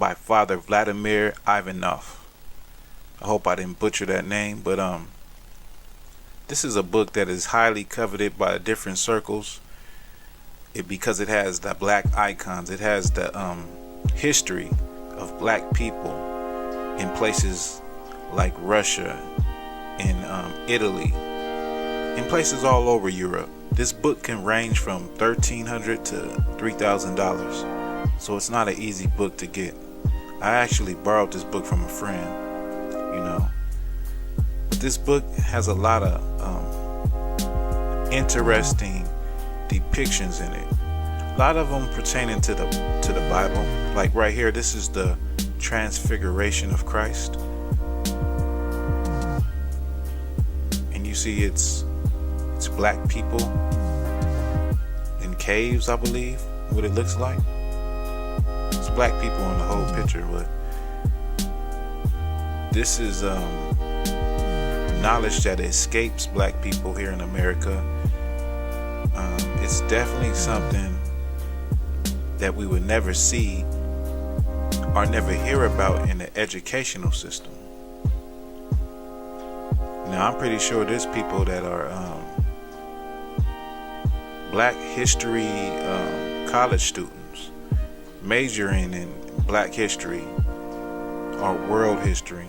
by Father Vladimir Ivanov. I hope I didn't butcher that name, but this is a book that is highly coveted by different circles. Because it has the black icons, it has the history of black people in places like Russia and Italy, in places all over Europe. This book can range from $1,300 to $3,000, so it's not an easy book to get. I actually borrowed this book from a friend, But this book has a lot of interesting depictions in it. A lot of them pertaining to the Bible. Like right here, this is the Transfiguration of Christ, and you see it's black people in caves, I believe, what it looks like. It's black people in the whole picture, but this is knowledge that escapes black people here in America. It's definitely something that we would never see or never hear about in the educational system. Now, I'm pretty sure there's people that are black history college students majoring in black history or world history,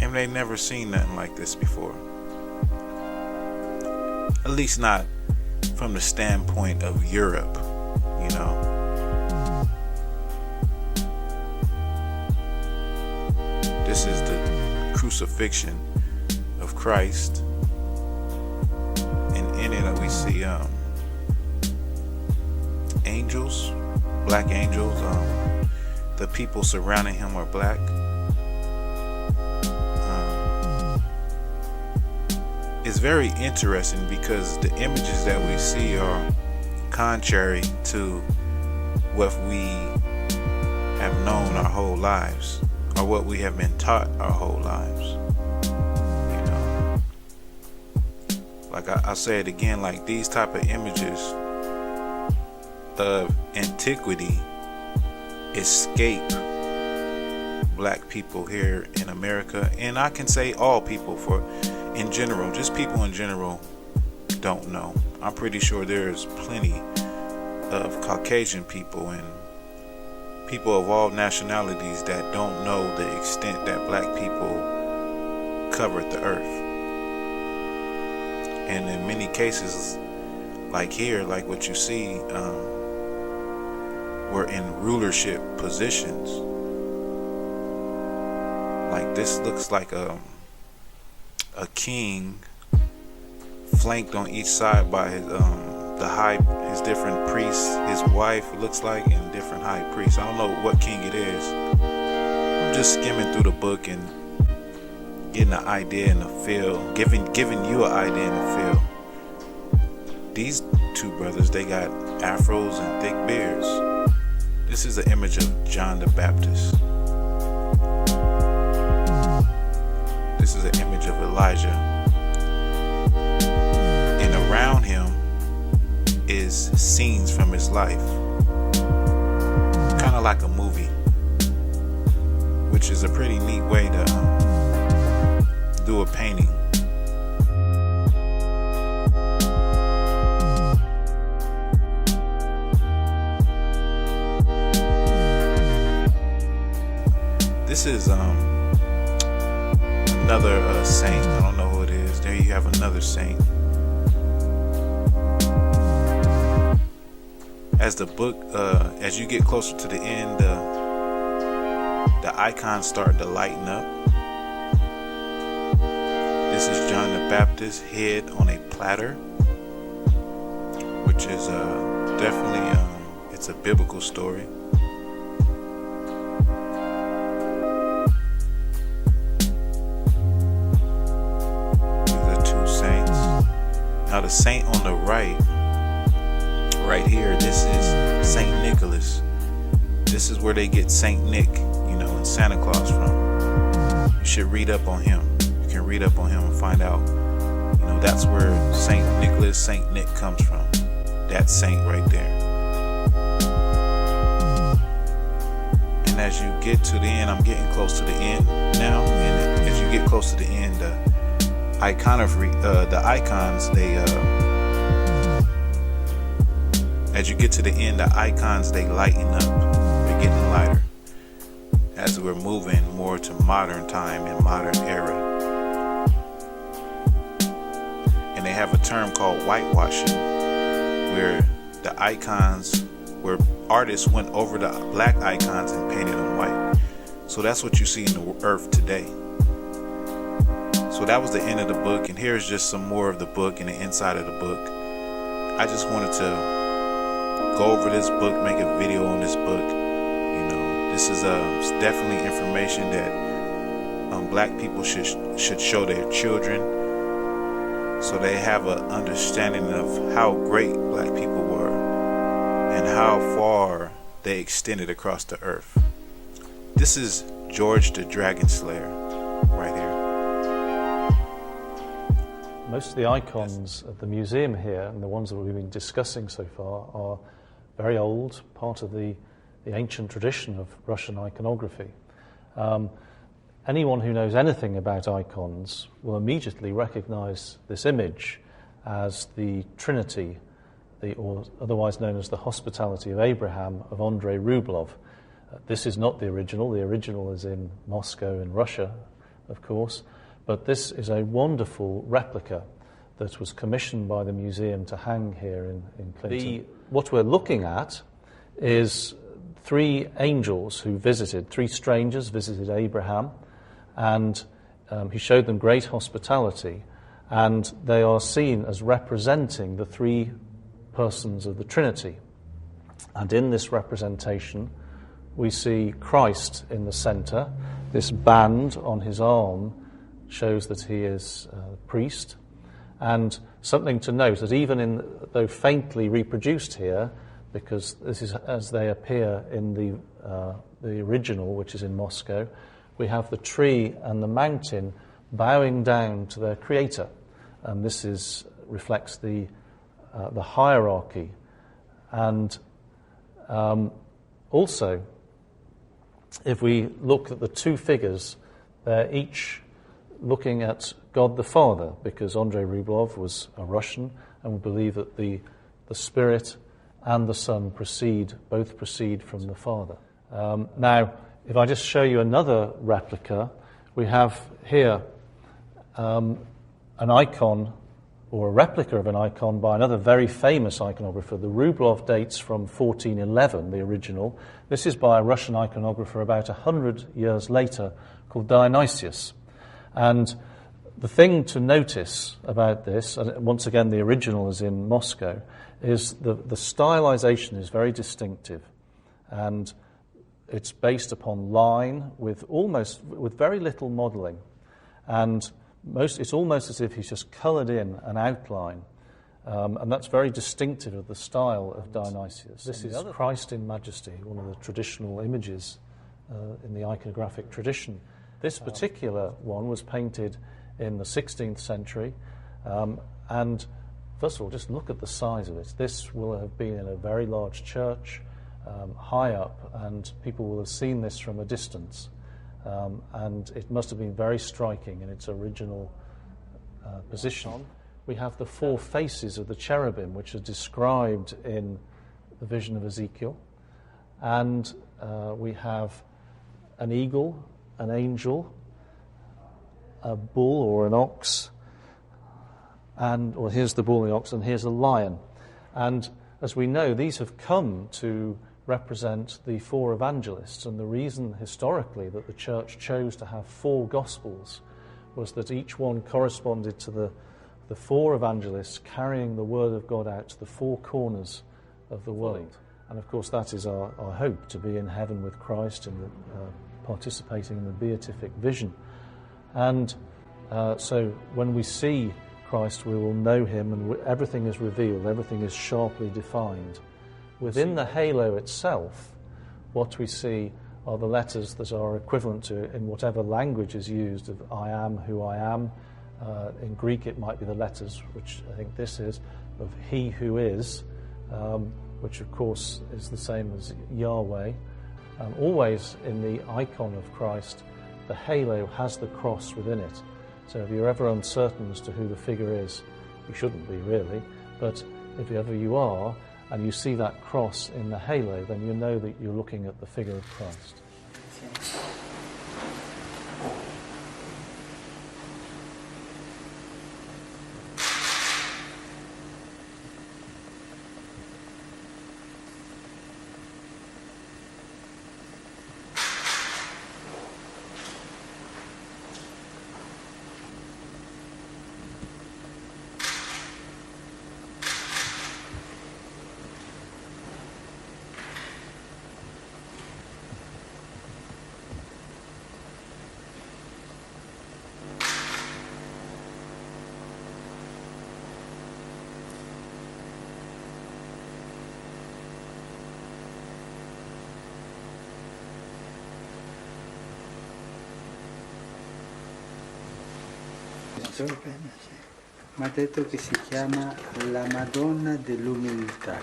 and they never seen nothing like this before. At least not from the standpoint of Europe, This is the crucifixion of Christ, and in it we see angels, black angels. The people surrounding him are black. It's very interesting because the images that we see are contrary to what we have known our whole lives, or what we have been taught our whole lives. Like I'll say it again, like these type of images of antiquity escape black people here in America, and I can say all people, for in general, just people in general don't know. I'm pretty sure there's plenty of Caucasian people and people of all nationalities that don't know the extent that black people covered the earth. And in many cases, like here, like what you see, we're in rulership positions. Like this looks like a king flanked on each side by his different priests, his wife, it looks like, and different high priests. I don't know what king it is. I'm just skimming through the book and getting an idea and a feel, giving you an idea and a feel. These two brothers, they got afros and thick beards. This is an image of John the Baptist. This is an image of Elijah. And around him is scenes from his life. Kind of like a movie, which is a pretty neat way to do a painting. This is another saint. I don't know who it is. There you have another saint. As the book, as you get closer to the end, the icons start to lighten up. This is John the Baptist's head on a platter, which is definitely it's a biblical story. Now the saint on the right here, this is Saint Nicholas. This is where they get Saint Nick, and Santa Claus from. You should read up on him. You can read up on him and find out, that's where Saint Nicholas, Saint Nick comes from. That saint right there. And as you get to the end, I'm getting close to the end now. And as you get close to the end, the icons, as you get to the end, the icons, they lighten up. They're getting lighter as we're moving more to modern time and modern era. And they have a term called whitewashing, where the icons, where artists went over the black icons and painted them white. So that's what you see in the earth today. So that was the end of the book, and here's just some more of the book and the inside of the book. I just wanted to go over this book, make a video on this book. You know, this is definitely information that black people should show their children, so they have an understanding of how great black people were and how far they extended across the earth. This is George the Dragon Slayer right here. Most of the icons at the museum here, and the ones that we've been discussing so far, are very old, part of the ancient tradition of Russian iconography. Anyone who knows anything about icons will immediately recognize this image as the Trinity, or otherwise known as the Hospitality of Abraham of Andrei Rublev. This is not the original. The original is in Moscow in Russia, of course, but this is a wonderful replica that was commissioned by the museum to hang here in Clinton. What we're looking at is three angels who three strangers visited Abraham, and he showed them great hospitality, and they are seen as representing the three persons of the Trinity. And in this representation, we see Christ in the center. This band on his arm shows that he is a priest. And something to note, that even though faintly reproduced here, because this is as they appear in the original, which is in Moscow, we have the tree and the mountain bowing down to their creator. And this reflects the hierarchy. And also, if we look at the two figures, they're each looking at God the Father, because Andrei Rublev was a Russian, and we believe that the Spirit and the Son both proceed from the Father. Now, if I just show you another replica, we have here an icon, or a replica of an icon by another very famous iconographer. The Rublev dates from 1411, the original. This is by a Russian iconographer about 100 years later called Dionysius. And the thing to notice about this, and once again the original is in Moscow, is the stylization is very distinctive, and it's based upon line with very little modelling, and it's almost as if he's just coloured in an outline, and that's very distinctive of the style of Dionysius. This is Christ in Majesty, one of the traditional images in the iconographic tradition. This particular one was painted in the 16th century, and first of all, just look at the size of it. This will have been in a very large church, high up, and people will have seen this from a distance. And it must have been very striking in its original position. We have the four faces of the cherubim, which are described in the vision of Ezekiel. And we have an eagle, an angel, a bull or an ox, here's the bull and the ox, and here's a lion. And as we know, these have come to represent the four evangelists, and the reason historically that the church chose to have four gospels was that each one corresponded to the four evangelists carrying the word of God out to the four corners of the world. And of course that is our hope, to be in heaven with Christ and participating in the beatific vision. And so when we see Christ, we will know him, and everything is revealed, everything is sharply defined. Within the halo itself, what we see are the letters that are equivalent to, in whatever language is used, of I am who I am. In Greek it might be the letters, which I think this is, of he who is, which of course is the same as Yahweh. Always in the icon of Christ, the halo has the cross within it. So if you're ever uncertain as to who the figure is, you shouldn't be really, but if ever you are, and you see that cross in the halo, then you know that you're looking at the figure of Christ. Mi ha detto che si chiama la Madonna dell'Umiltà.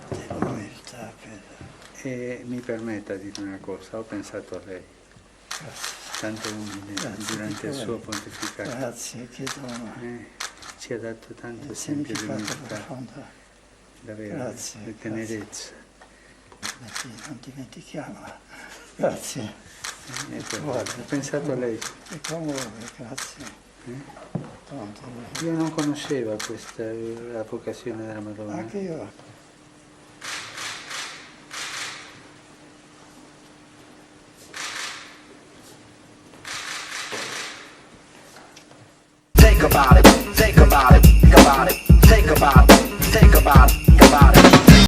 Dell'umiltà, E mi permetta di dire una cosa, ho pensato a lei, tanto umile durante il suo pontificato. Grazie, che dono. Ci ha dato tanto Il esempio di significato umiltà, profondo. davvero, Grazie, di tenerezza. Non dimentichiamola. Grazie. Ho pensato a lei. E commuove, grazie. Tanto. Io non conoscevo questa, la vocazione della Madonna. Anche io. Think about it, think about it, think about it, think about it, think about it.